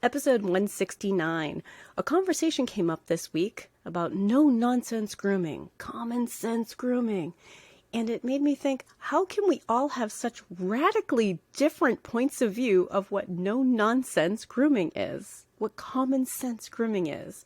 Episode 169. A conversation came up this week about no-nonsense grooming, common sense grooming. And it made me think, how can we all have such radically different points of view of what no-nonsense grooming is, what common sense grooming is?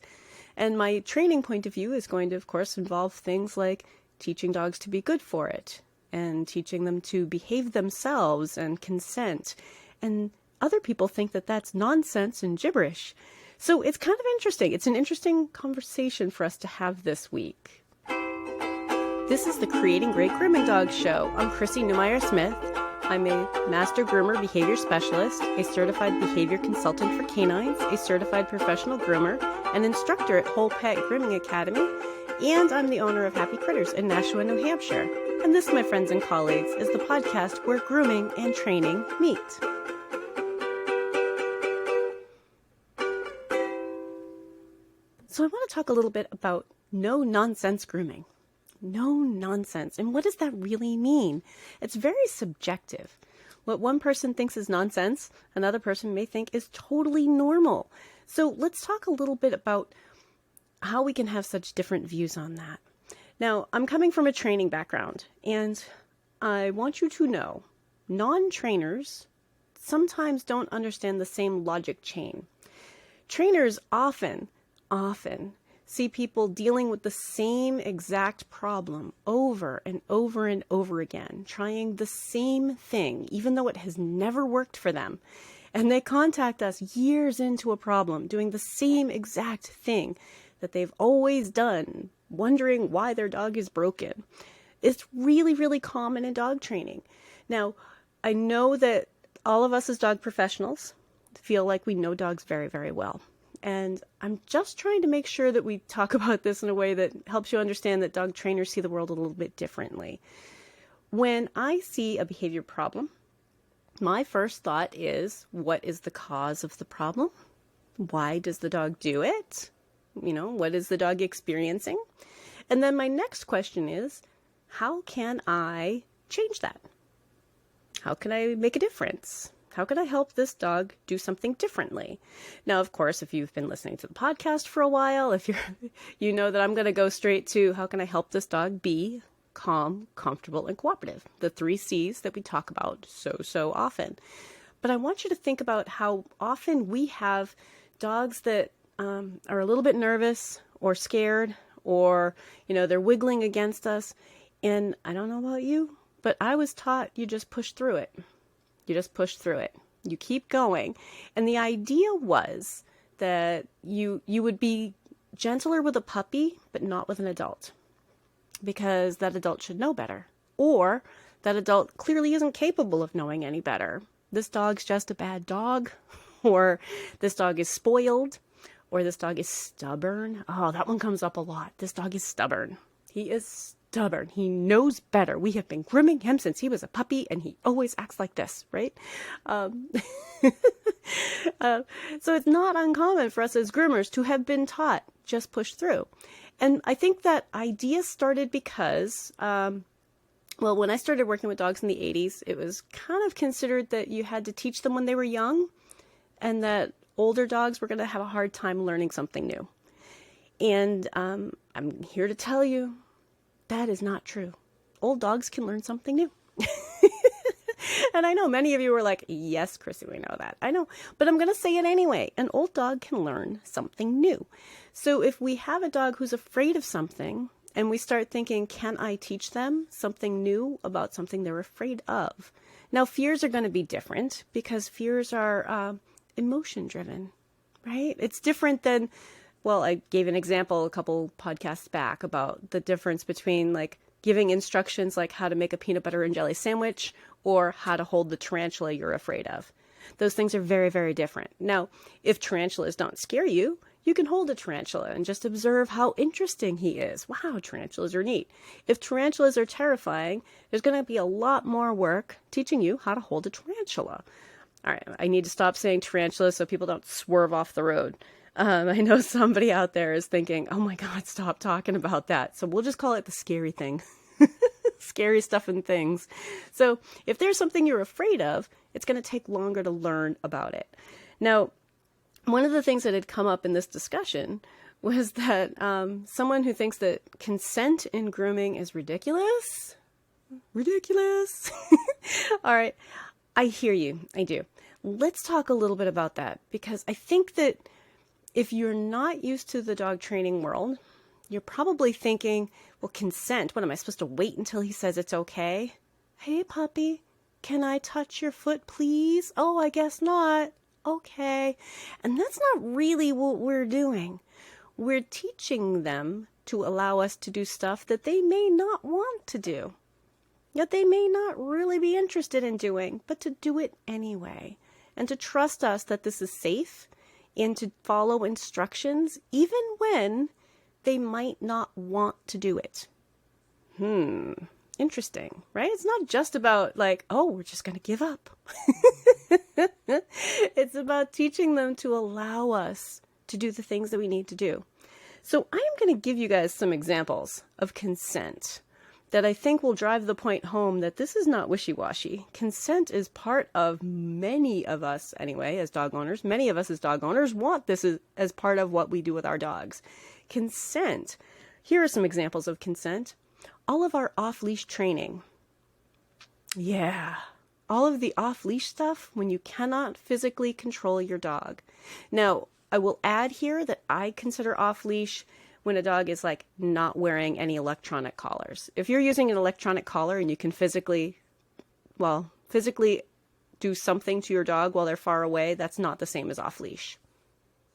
And my training point of view is going to, of course, involve things like teaching dogs to be good for it, and teaching them to behave themselves and consent. And other people think that that's nonsense and gibberish. So it's kind of interesting. It's an interesting conversation for us to have this week. This is the Creating Great Grooming Dogs show. I'm Chrissy Newmeyer-Smith. I'm a master groomer behavior specialist, a certified behavior consultant for canines, a certified professional groomer, an instructor at Whole Pet Grooming Academy, and I'm the owner of Happy Critters in Nashua, New Hampshire. And this, my friends and colleagues, is the podcast where grooming and training meet. So I want to talk a little bit about no-nonsense grooming. No nonsense. And what does that really mean? It's very subjective. What one person thinks is nonsense, another person may think is totally normal. So let's talk a little bit about how we can have such different views on that. Now, I'm coming from a training background, and I want you to know, non-trainers sometimes don't understand the same logic chain. Trainers often see people dealing with the same exact problem over and over and over again, trying the same thing, even though it has never worked for them. And they contact us years into a problem, doing the same exact thing that they've always done, wondering why their dog is broken. It's really, really common in dog training. Now, I know that all of us as dog professionals feel like we know dogs very, very well. And I'm just trying to make sure that we talk about this in a way that helps you understand that dog trainers see the world a little bit differently. When I see a behavior problem, my first thought is, what is the cause of the problem? Why does the dog do it? What is the dog experiencing? And then my next question is, how can I change that? How can I make a difference? How can I help this dog do something differently? Now, of course, if you've been listening to the podcast for a while, you know that I'm going to go straight to how can I help this dog be calm, comfortable, and cooperative. The 3 C's that we talk about so often. But I want you to think about how often we have dogs that are a little bit nervous or scared, or, they're wiggling against us. And I don't know about you, but I was taught you just push through it. You just push through it. You keep going. And the idea was that you would be gentler with a puppy, but not with an adult, because that adult should know better. Or that adult clearly isn't capable of knowing any better. This dog's just a bad dog, or this dog is spoiled, or this dog is stubborn. Oh, that one comes up a lot. This dog is stubborn. He is stubborn. He knows better. We have been grooming him since he was a puppy, and he always acts like this, right? So it's not uncommon for us as groomers to have been taught, just push through. And I think that idea started because, when I started working with dogs in the 80s, it was kind of considered that you had to teach them when they were young, and that older dogs were going to have a hard time learning something new. And I'm here to tell you, that is not true. Old dogs can learn something new. And I know many of you are like, yes, Chrissy, we know that. I know, but I'm going to say it anyway. An old dog can learn something new. So if we have a dog who's afraid of something, and we start thinking, can I teach them something new about something they're afraid of? Now, fears are going to be different, because fears are emotion driven, right? It's different than, I gave an example a couple podcasts back about the difference between like giving instructions like how to make a peanut butter and jelly sandwich or how to hold the tarantula you're afraid of. Those things are very, very different. Now, if tarantulas don't scare you, you can hold a tarantula and just observe how interesting he is. Wow, tarantulas are neat. If tarantulas are terrifying, there's going to be a lot more work teaching you how to hold a tarantula. All right, I need to stop saying tarantula so people don't swerve off the road. I know somebody out there is thinking, oh my God, stop talking about that. So we'll just call it the scary thing. Scary stuff and things. So if there's something you're afraid of, it's going to take longer to learn about it. Now, One of the things that had come up in this discussion was that someone who thinks that consent in grooming is ridiculous. Ridiculous. All right. I hear you. I do. Let's talk a little bit about that, because I think that if you're not used to the dog training world, you're probably thinking, well, consent, what am I supposed to wait until he says it's okay? Hey, puppy, can I touch your foot, please? Oh, I guess not. Okay. And that's not really what we're doing. We're teaching them to allow us to do stuff that they may not want to do, that they may not really be interested in doing, but to do it anyway, and to trust us that this is safe, and to follow instructions even when they might not want to do it. Interesting, right? It's not just about like, oh, we're just going to give up. It's about teaching them to allow us to do the things that we need to do. So I am going to give you guys some examples of consent that I think will drive the point home that this is not wishy-washy. Consent is part of many of us, anyway, as dog owners. Many of us as dog owners want this as part of what we do with our dogs. Consent. Here are some examples of consent. All of our off-leash training. Yeah. All of the off-leash stuff when you cannot physically control your dog. Now, I will add here that I consider off-leash when a dog is like not wearing any electronic collars. If you're using an electronic collar and you can physically do something to your dog while they're far away, that's not the same as off-leash.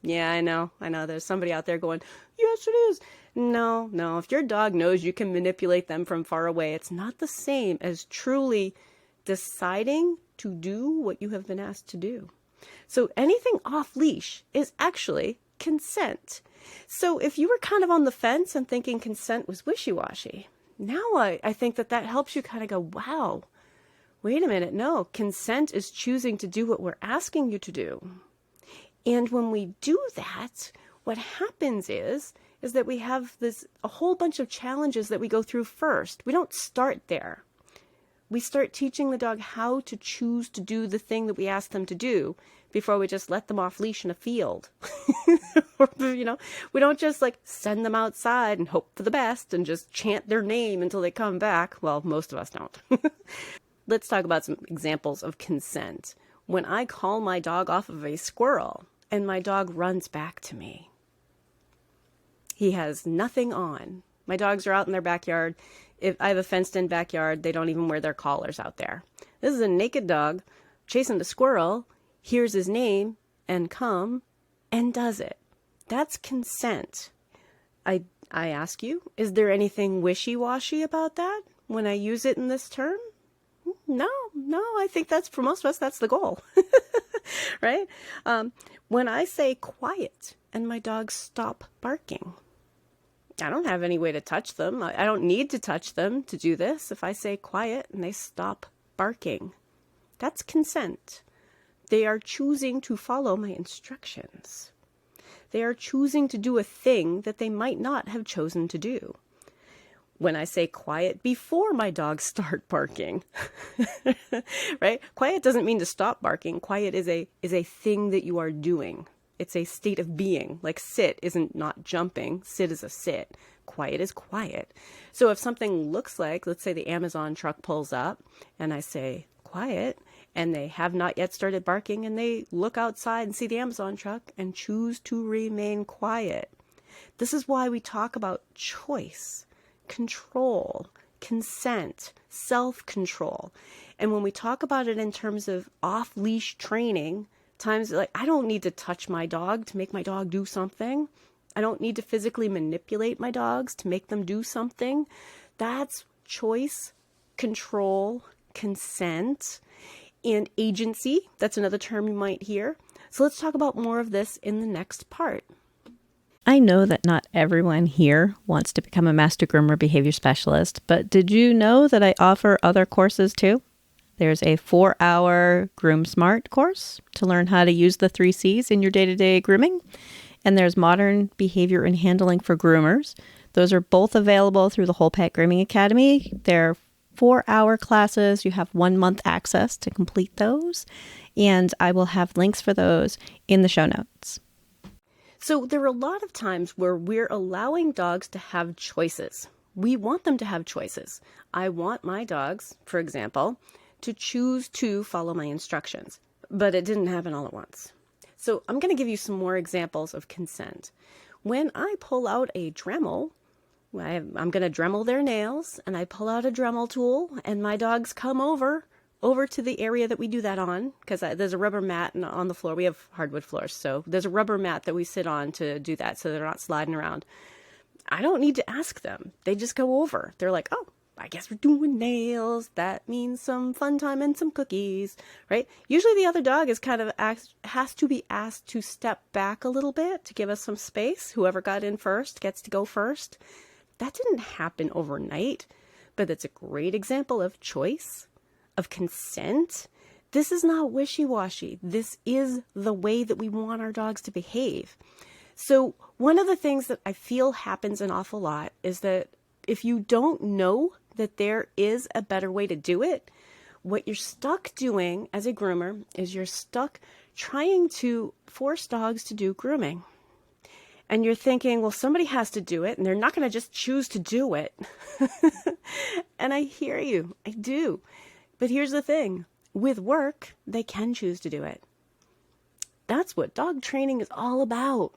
Yeah, I know. There's somebody out there going, yes, it is. No. If your dog knows you can manipulate them from far away, it's not the same as truly deciding to do what you have been asked to do. So anything off-leash is actually consent. So if you were kind of on the fence and thinking consent was wishy-washy, now I think that helps you kind of go, wow, wait a minute. No, consent is choosing to do what we're asking you to do. And when we do that, what happens is that we have a whole bunch of challenges that we go through first. We don't start there. We start teaching the dog how to choose to do the thing that we ask them to do before we just let them off leash in a field. We don't just like send them outside and hope for the best and just chant their name until they come back. Well, most of us don't. Let's talk about some examples of consent. When I call my dog off of a squirrel and my dog runs back to me, he has nothing on. My dogs are out in their backyard. If I have a fenced-in backyard, they don't even wear their collars out there. This is a naked dog chasing the squirrel, hears his name, and come, and does it. That's consent. I ask you, is there anything wishy-washy about that when I use it in this term? No, I think that's, for most of us, that's the goal, right? When I say quiet and my dogs stop barking, I don't have any way to touch them. I don't need to touch them to do this. If I say quiet and they stop barking, that's consent. They are choosing to follow my instructions. They are choosing to do a thing that they might not have chosen to do. When I say quiet before my dogs start barking, right? Quiet doesn't mean to stop barking. Quiet is a thing that you are doing. It's a state of being. Like sit isn't not jumping. Sit is a sit. Quiet is quiet. So if something looks like, let's say the Amazon truck pulls up and I say quiet and they have not yet started barking and they look outside and see the Amazon truck and choose to remain quiet. This is why we talk about choice, control, consent, self-control. And when we talk about it in terms of off-leash training, times like I don't need to touch my dog to make my dog do something. I don't need to physically manipulate my dogs to make them do something. That's choice, control, consent, and agency. That's another term you might hear. So let's talk about more of this in the next part. I know that not everyone here wants to become a master groomer behavior specialist, but did you know that I offer other courses too? There's a 4-hour Groom Smart course to learn how to use the 3 C's in your day-to-day grooming. And there's Modern Behavior and Handling for Groomers. Those are both available through the Whole Pet Grooming Academy. They're 4-hour classes. You have 1 month access to complete those. And I will have links for those in the show notes. So there are a lot of times where we're allowing dogs to have choices. We want them to have choices. I want my dogs, for example, to choose to follow my instructions, but it didn't happen all at once. So I'm going to give you some more examples of consent. When I pull out a Dremel, I'm going to Dremel their nails, and I pull out a Dremel tool, and my dogs come over to the area that we do that on, because there's a rubber mat on the floor. We have hardwood floors, so there's a rubber mat that we sit on to do that so they're not sliding around. I don't need to ask them. They just go over. They're like, oh, I guess we're doing nails. That means some fun time and some cookies, right? Usually the other dog is has to be asked to step back a little bit to give us some space. Whoever got in first gets to go first. That didn't happen overnight, but it's a great example of choice, of consent. This is not wishy-washy. This is the way that we want our dogs to behave. So one of the things that I feel happens an awful lot is that if you don't know that there is a better way to do it, what you're stuck doing as a groomer is you're stuck trying to force dogs to do grooming. And you're thinking, well, somebody has to do it, and they're not going to just choose to do it. And I hear you. I do. But here's the thing. With work, they can choose to do it. That's what dog training is all about.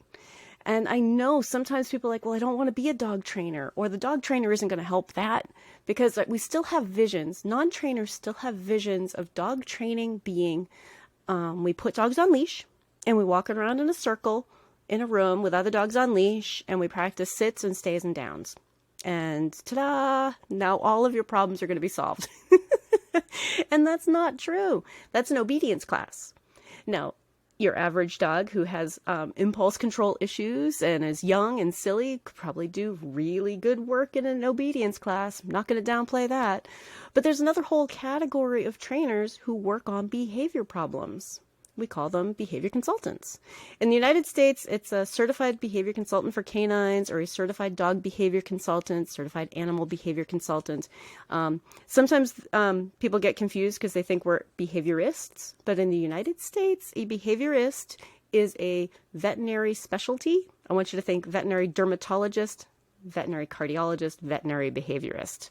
And I know sometimes people are like, well, I don't want to be a dog trainer, or the dog trainer isn't going to help that, because we still have visions. Non-trainers still have visions of dog training being, we put dogs on leash and we walk around in a circle in a room with other dogs on leash, and we practice sits and stays and downs. And ta-da! Now all of your problems are going to be solved. And that's not true. That's an obedience class. Now, your average dog who has impulse control issues and is young and silly could probably do really good work in an obedience class. I'm not going to downplay that. But there's another whole category of trainers who work on behavior problems. We call them behavior consultants. In the United States, it's a certified behavior consultant for canines, or a certified dog behavior consultant, certified animal behavior consultant. Sometimes people get confused because they think we're behaviorists, but in the United States, a behaviorist is a veterinary specialty. I want you to think veterinary dermatologist, veterinary cardiologist, veterinary behaviorist,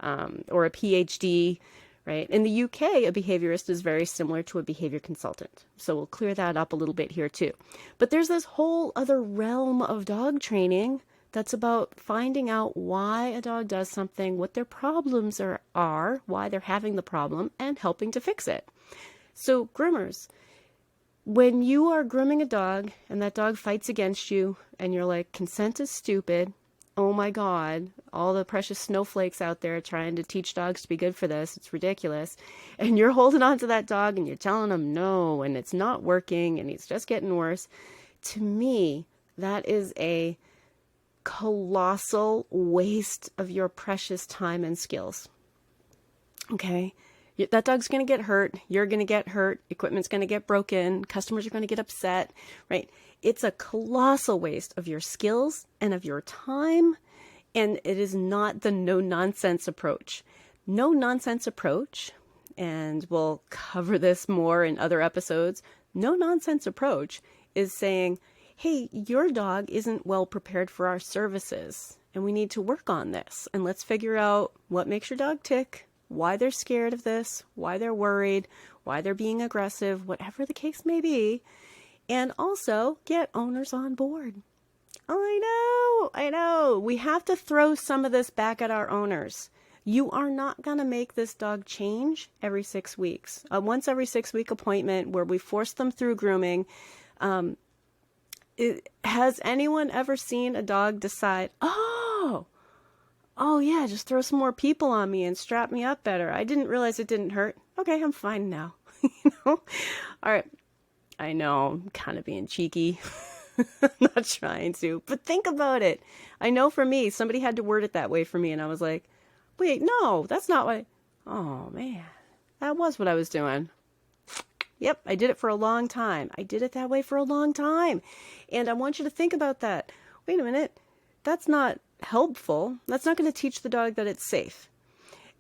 or a PhD. Right? In the UK, a behaviorist is very similar to a behavior consultant. So we'll clear that up a little bit here too. But there's this whole other realm of dog training that's about finding out why a dog does something, what their problems are, why they're having the problem, and helping to fix it. So groomers, when you are grooming a dog and that dog fights against you and you're like, consent is stupid, oh my God, all the precious snowflakes out there trying to teach dogs to be good for this. It's ridiculous. And you're holding on to that dog and you're telling him no, and it's not working and he's just getting worse. To me, that is a colossal waste of your precious time and skills. Okay? That dog's going to get hurt. You're going to get hurt. Equipment's going to get broken. Customers are going to get upset, right? It's a colossal waste of your skills and of your time. And it is not the no-nonsense approach. No-nonsense approach, and we'll cover this more in other episodes, no-nonsense approach is saying, hey, your dog isn't well prepared for our services, and we need to work on this. And let's figure out what makes your dog tick, why they're scared of this, why they're worried, why they're being aggressive, whatever the case may be. And also get owners on board. I know. We have to throw some of this back at our owners. You are not going to make this dog change every 6 weeks. Once every 6 week appointment where we force them through grooming. Has anyone ever seen a dog decide, oh yeah, just throw some more people on me and strap me up better. I didn't realize it didn't hurt. Okay, I'm fine now. All right. I know, I'm kind of being cheeky. I'm not trying to, but think about it. I know for me, somebody had to word it that way for me, and I was like, wait, no, that's not what oh man, that was what I was doing. Yep, I did it for a long time. I did it that way for a long time. And I want you to think about that. Wait a minute, that's not helpful. That's not going to teach the dog that it's safe.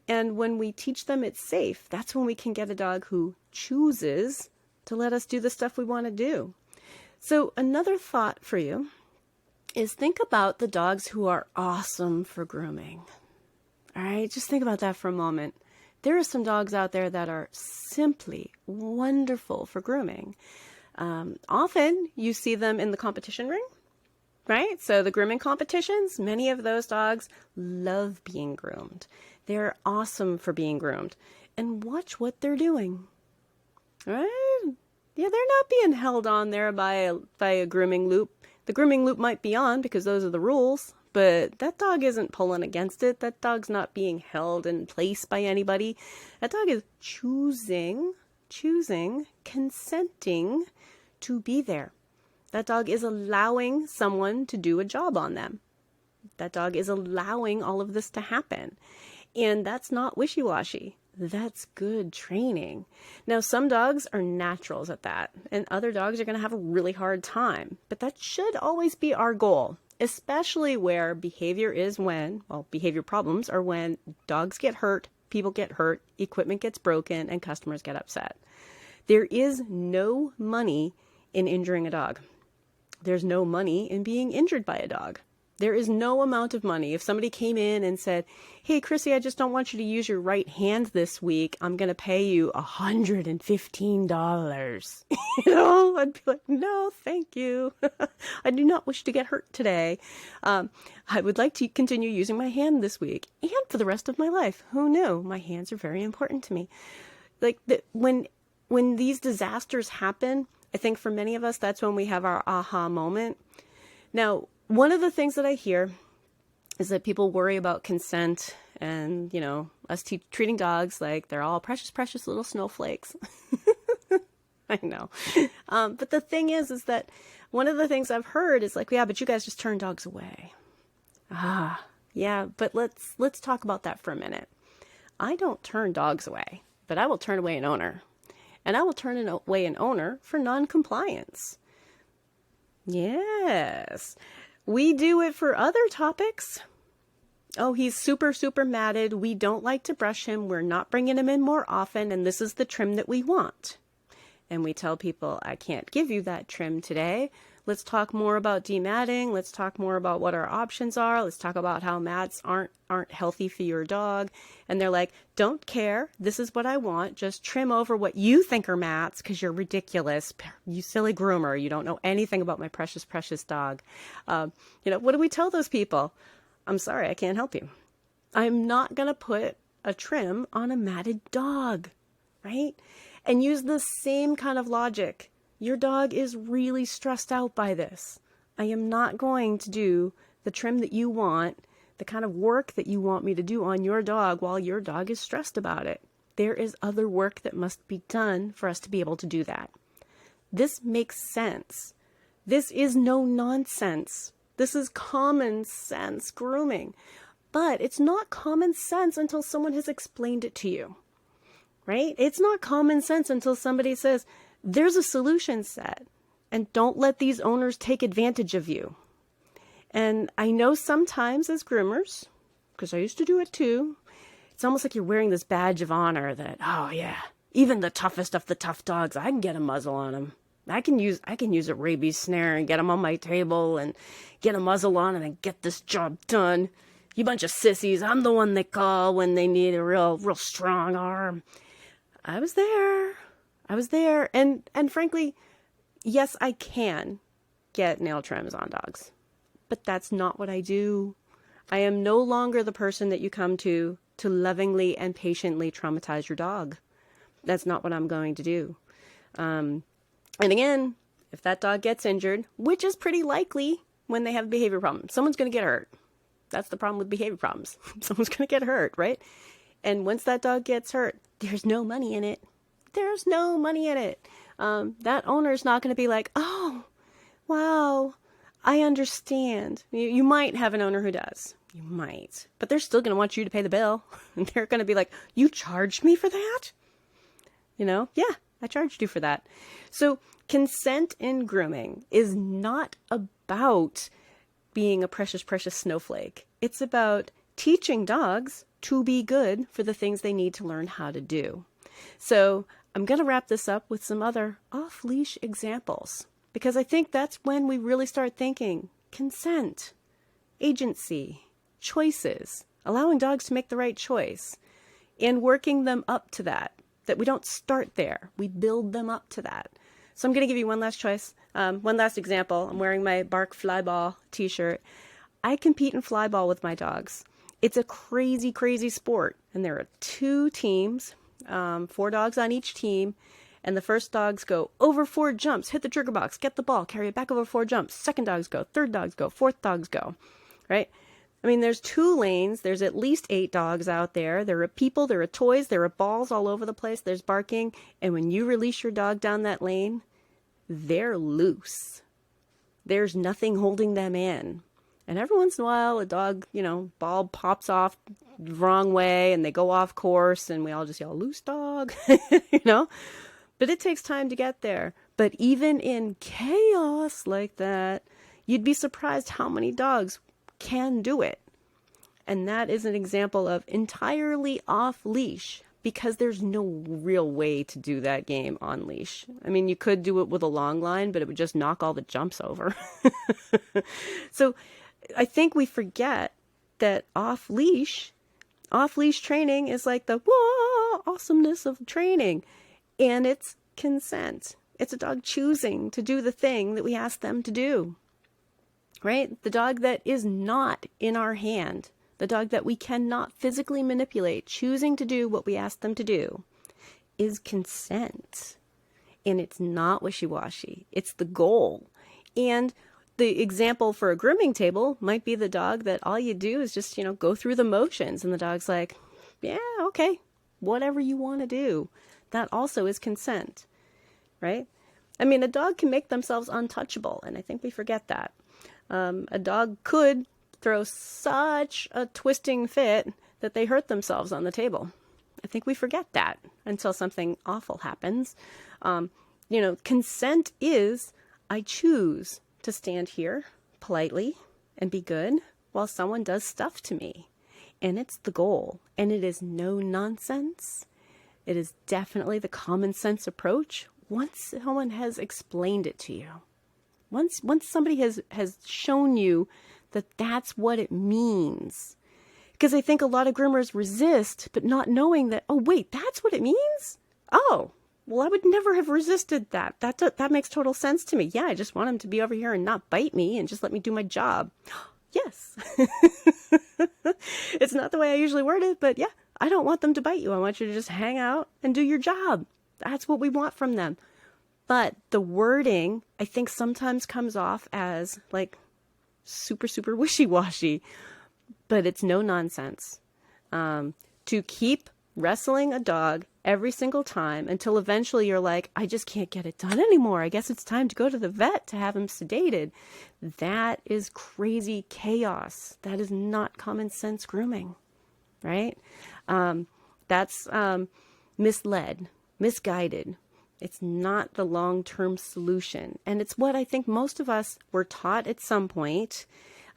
And when we teach them it's safe, that's when we can get a dog who chooses to let us do the stuff we want to do. So another thought for you is think about the dogs who are awesome for grooming. All right, just think about that for a moment. There are some dogs out there that are simply wonderful for grooming. Often you see them in the competition ring, right? So the grooming competitions, many of those dogs love being groomed. They're awesome for being groomed. And watch what they're doing. All right? Yeah, they're not being held on there by a grooming loop. The grooming loop might be on because those are the rules, but that dog isn't pulling against it. That dog's not being held in place by anybody. That dog is choosing, consenting to be there. That dog is allowing someone to do a job on them. That dog is allowing all of this to happen. And that's not wishy-washy. That's good training. Now, some dogs are naturals at that, and other dogs are going to have a really hard time. But that should always be our goal, especially where behavior problems are when dogs get hurt, people get hurt, equipment gets broken, and customers get upset. There is no money in injuring a dog. There's no money in being injured by a dog. There is no amount of money. If somebody came in and said, hey, Chrissy, I just don't want you to use your right hand this week. I'm going to pay you $115. I'd be like, no, thank you. I do not wish to get hurt today. I would like to continue using my hand this week and for the rest of my life. Who knew? My hands are very important to me. When these disasters happen, I think for many of us, that's when we have our aha moment. Now, one of the things that I hear is that people worry about consent and, us treating dogs like they're all precious, precious little snowflakes. I know. But the thing is that one of the things I've heard is like, yeah, but you guys just turn dogs away. Yeah, but let's talk about that for a minute. I don't turn dogs away, but I will turn away an owner. And I will turn away an owner for non-compliance. Yes. We do it for other topics. Oh, he's super, super matted. We don't like to brush him. We're not bringing him in more often, and this is the trim that we want. And we tell people, I can't give you that trim today. Let's talk more about dematting. Let's talk more about what our options are. Let's talk about how mats aren't healthy for your dog. And they're like, don't care. This is what I want. Just trim over what you think are mats because you're ridiculous. You silly groomer. You don't know anything about my precious, precious dog. What do we tell those people? I'm sorry, I can't help you. I'm not going to put a trim on a matted dog, right? And use the same kind of logic. Your dog is really stressed out by this. I am not going to do the trim that you want, the kind of work that you want me to do on your dog while your dog is stressed about it. There is other work that must be done for us to be able to do that. This makes sense. This is no nonsense. This is common sense grooming. But it's not common sense until someone has explained it to you, right? It's not common sense until somebody says, there's a solution set, and don't let these owners take advantage of you. And I know sometimes as groomers, because I used to do it too, it's almost like you're wearing this badge of honor that, oh yeah, even the toughest of the tough dogs, I can get a muzzle on them. I can use a rabies snare and get them on my table and get a muzzle on them and get this job done. You bunch of sissies, I'm the one they call when they need a real strong arm. I was there. And frankly, yes, I can get nail trims on dogs, but that's not what I do. I am no longer the person that you come to lovingly and patiently traumatize your dog. That's not what I'm going to do. And again, if that dog gets injured, which is pretty likely when they have a behavior problem, someone's going to get hurt. That's the problem with behavior problems. Someone's going to get hurt, right? And once that dog gets hurt, there's no money in it. There's no money in it. That owner's not going to be like, oh, wow, I understand. You might have an owner who does. You might. But they're still going to want you to pay the bill. And they're going to be like, you charged me for that? Yeah, I charged you for that. So consent in grooming is not about being a precious, precious snowflake. It's about teaching dogs to be good for the things they need to learn how to do. So I'm going to wrap this up with some other off-leash examples, because I think that's when we really start thinking consent, agency, choices, allowing dogs to make the right choice, and working them up to that we don't start there. We build them up to that. So I'm going to give you one last choice, one last example. I'm wearing my Bark Flyball t-shirt. I compete in flyball with my dogs. It's a crazy, crazy sport. And there are 2 teams, 4 dogs on each team. And the first dogs go over 4 jumps, hit the trigger box, get the ball, carry it back over 4 jumps. Second dogs go, third dogs go, fourth dogs go, right? I mean, there's 2 lanes. There's at least 8 dogs out there. There are people, there are toys, there are balls all over the place. There's barking. And when you release your dog down that lane, they're loose. There's nothing holding them in. And every once in a while, a dog, ball pops off the wrong way and they go off course and we all just yell, loose dog, But it takes time to get there. But even in chaos like that, you'd be surprised how many dogs can do it. And that is an example of entirely off leash, because there's no real way to do that game on leash. I mean, you could do it with a long line, but it would just knock all the jumps over. So I think we forget that off leash training is like the whoa awesomeness of training. And it's consent. It's a dog choosing to do the thing that we ask them to do. Right? The dog that is not in our hand, the dog that we cannot physically manipulate, choosing to do what we ask them to do, is consent. And it's not wishy-washy. It's the goal. And the example for a grooming table might be the dog that all you do is just, go through the motions. And the dog's like, yeah, okay, whatever you want to do. That also is consent, right? I mean, a dog can make themselves untouchable. And I think we forget that. A dog could throw such a twisting fit that they hurt themselves on the table. I think we forget that until something awful happens. Consent is, I choose to stand here politely and be good while someone does stuff to me. And it's the goal. And it is no nonsense. It is definitely the common sense approach once someone has explained it to you. Once somebody has shown you that that's what it means. Because I think a lot of groomers resist, but not knowing that, oh, wait, that's what it means? Oh, well, I would never have resisted that. That makes total sense to me. Yeah, I just want him to be over here and not bite me and just let me do my job. Yes. It's not the way I usually word it, but yeah, I don't want them to bite you. I want you to just hang out and do your job. That's what we want from them. But the wording, I think, sometimes comes off as like super, super wishy-washy, but it's no nonsense. To keep wrestling a dog every single time until eventually you're like, I just can't get it done anymore. I guess it's time to go to the vet to have him sedated. That is crazy chaos. That is not common sense grooming, right? That's misled, misguided. It's not the long-term solution. And it's what I think most of us were taught at some point.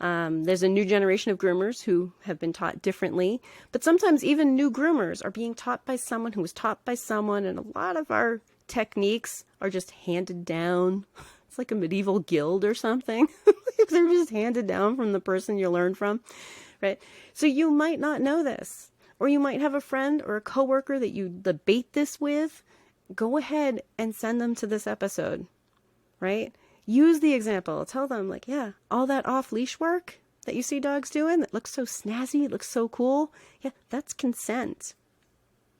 There's a new generation of groomers who have been taught differently. But sometimes even new groomers are being taught by someone who was taught by someone. And a lot of our techniques are just handed down. It's like a medieval guild or something. They're just handed down from the person you learned from, right? So you might not know this. Or you might have a friend or a coworker that you debate this with. Go ahead and send them to this episode, right? Use the example. Tell them, like, yeah, all that off-leash work that you see dogs doing that looks so snazzy, it looks so cool. Yeah, that's consent.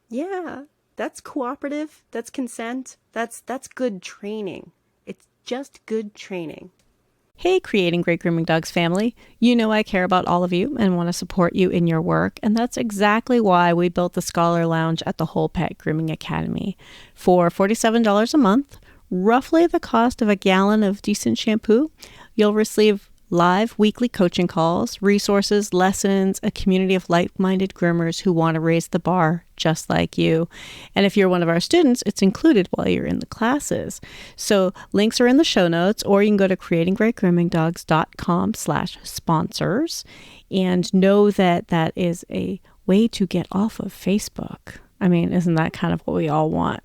Yeah, that's cooperative. That's consent. That's good training. It's just good training. Hey, Creating Great Grooming Dogs family. You know I care about all of you and want to support you in your work, and that's exactly why we built the Scholar Lounge at the Whole Pet Grooming Academy. For $47 a month, roughly the cost of a gallon of decent shampoo, you'll receive live weekly coaching calls, resources, lessons, a community of like-minded groomers who want to raise the bar just like you. And if you're one of our students, it's included while you're in the classes. So links are in the show notes, or you can go to creatingreatgroomingdogs.com/sponsors and know that that is a way to get off of Facebook. I mean, isn't that kind of what we all want?